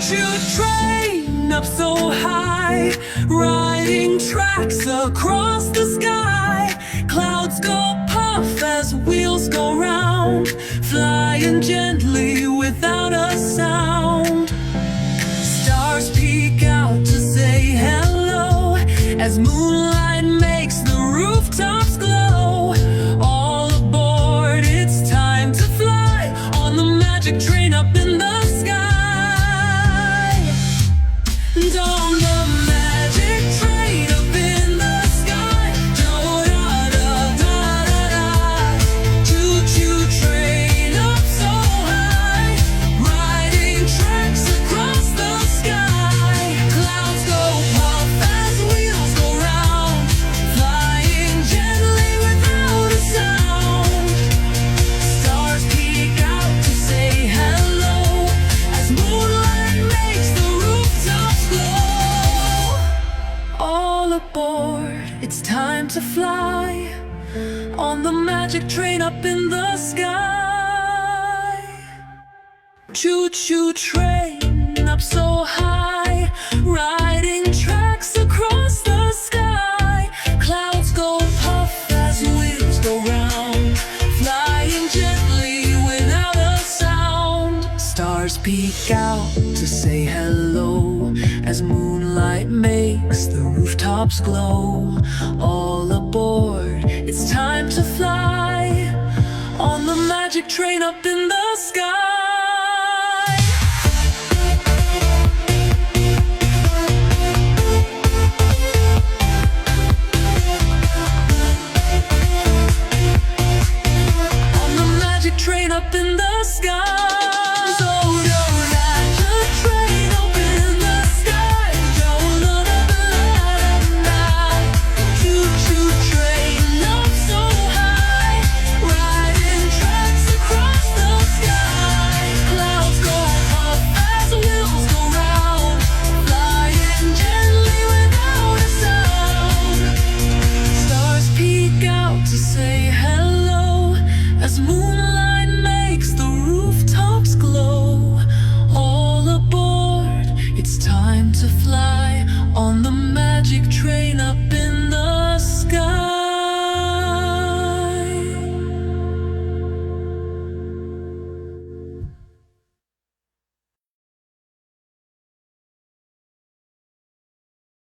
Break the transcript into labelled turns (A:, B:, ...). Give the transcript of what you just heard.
A: choo-choo train up so high, riding tracks across the sky. Clouds go puff as wheels go round, flying gently without a sound. Stars peek out to say hello as moonlight makes the rooftops glow. All aboard, it's time to fly on the magic train up in the sky. And on the magic train up in the sky, do-da-da-da-da-da, choo-choo train up so high, riding tracks across the sky. Clouds go puff as wheels go round, flying gently without a sound. Stars peek out to say hello as moonlight makes the rooftops glow. All aboard, it's time to fly on the magic train up in the sky. Choo-choo train up so high, riding tracks across the sky. Clouds go puff as wheels go round, flying gently without a sound. Stars peek out to say hello as moonlight makes the rooftops glow. All aboard, it's time to fly on the magic train up in the sky. On the magic train up in the sky.